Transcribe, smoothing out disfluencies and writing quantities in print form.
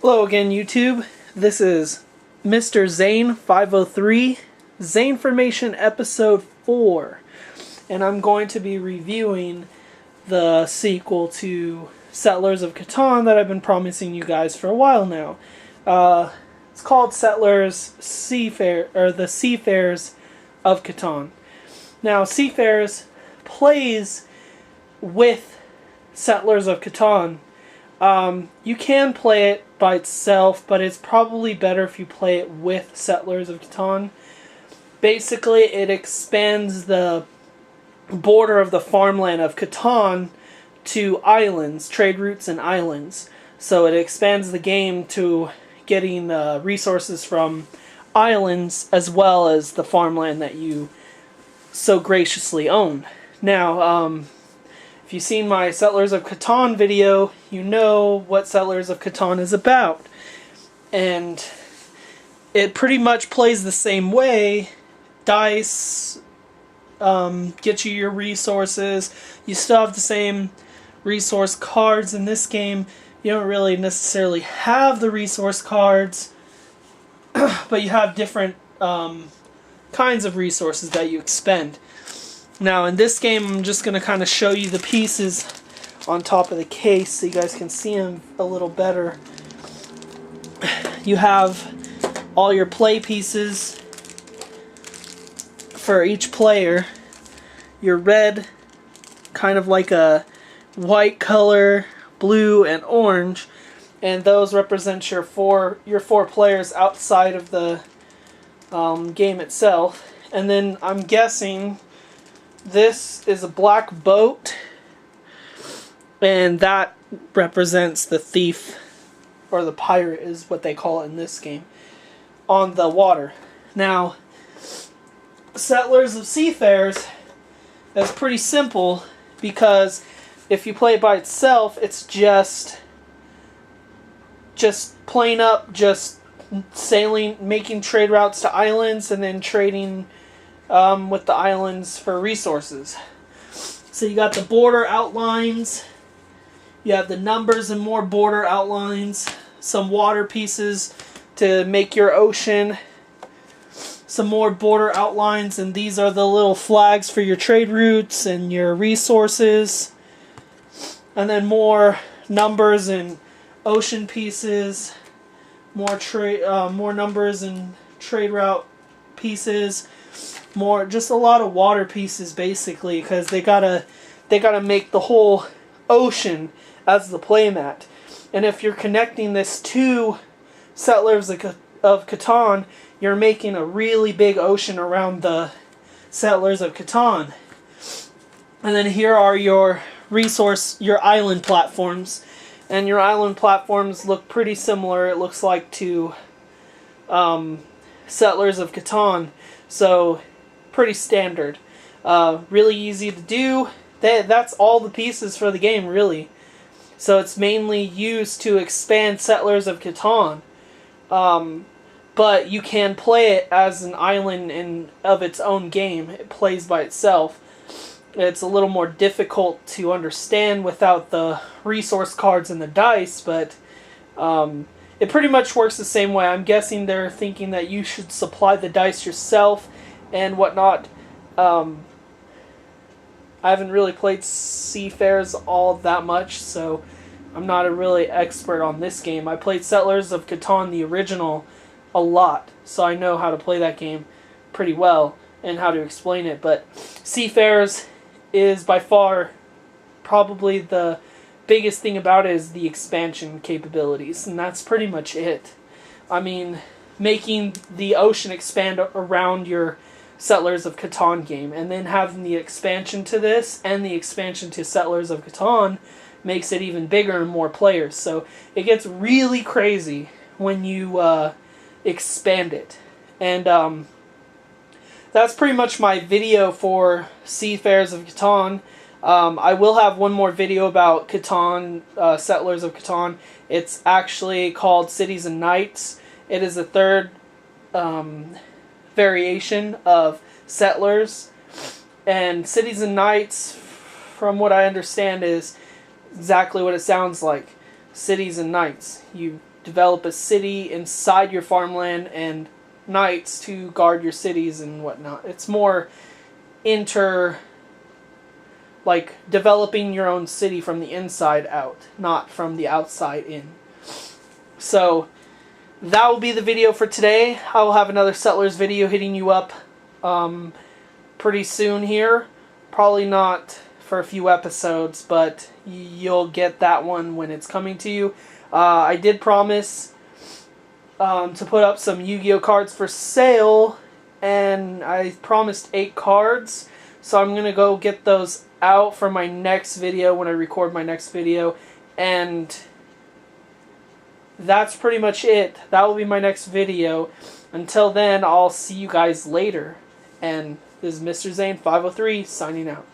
Hello again, YouTube. This is Mr. Zane503, Zaneformation Episode 4, and I'm going to be reviewing the sequel to Settlers of Catan that I've been promising you guys for a while now. It's called Settlers the Seafarers of Catan. Now, Seafarers plays with Settlers of Catan. You can play it by itself, but it's probably better if you play it with Settlers of Catan. Basically, it expands the border of the farmland of Catan to islands, trade routes and islands. So it expands the game to getting resources from islands as well as the farmland that you so graciously own. Now, if you've seen my Settlers of Catan video, you know what Settlers of Catan is about. And it pretty much plays the same way. Dice get you your resources. You still have the same resource cards in this game. You don't really necessarily have the resource cards, but you have different kinds of resources that you expend. Now, in this game, I'm just going to kind of show you the pieces on top of the case so you guys can see them a little better. You have all your play pieces for each player. Your red, kind of like a white color, blue, and orange, and those represent your four players outside of the game itself. And then I'm guessing this is a black boat, and that represents the thief, or the pirate is what they call it in this game, on the water. Now, Settlers of Seafarers is pretty simple, because if you play it by itself, it's just plain up, just sailing, making trade routes to islands, and then trading with the islands for resources. So you got the border outlines, you have the numbers and more border outlines, some water pieces to make your ocean, some more border outlines, and these are the little flags for your trade routes and your resources, and then more numbers and ocean pieces, more numbers and trade route pieces, more, just a lot of water pieces basically, because they gotta make the whole ocean as the playmat. And if you're connecting this to Settlers of Catan, you're making a really big ocean around the Settlers of Catan. And then here are your island platforms, and your island platforms look pretty similar, it looks like, to Settlers of Catan. So pretty standard, really easy to do. That's all the pieces for the game, really. So it's mainly used to expand Settlers of Catan, but you can play it as an island of its own game. It plays by itself. It's a little more difficult to understand without the resource cards and the dice, but it pretty much works the same way. I'm guessing they're thinking that you should supply the dice yourself and whatnot. I haven't really played Seafarers all that much, so I'm not a really expert on this game. I played Settlers of Catan, the original, a lot, so I know how to play that game pretty well and how to explain it. But Seafarers is by far probably the biggest thing about it is the expansion capabilities, and that's pretty much it. I mean, making the ocean expand around your Settlers of Catan game, and then having the expansion to this and the expansion to Settlers of Catan makes it even bigger and more players. So it gets really crazy when you expand it. And that's pretty much my video for Seafarers of Catan. I will have one more video about Catan, Settlers of Catan. It's actually called Cities and Knights. It is a third variation of Settlers, and Cities and Knights, from what I understand, is exactly what it sounds like. Cities and Knights. You develop a city inside your farmland and knights to guard your cities and whatnot. It's more like developing your own city from the inside out, not from the outside in. So that will be the video for today. I will have another Settlers video hitting you up pretty soon here. Probably not for a few episodes, but you'll get that one when it's coming to you. I did promise to put up some Yu-Gi-Oh cards for sale, and I promised 8 cards, so I'm going to go get those out for my next video when I record my next video, and that's pretty much it. That will be my next video. Until then, I'll see you guys later, and this is Mr. Zane 503 signing out.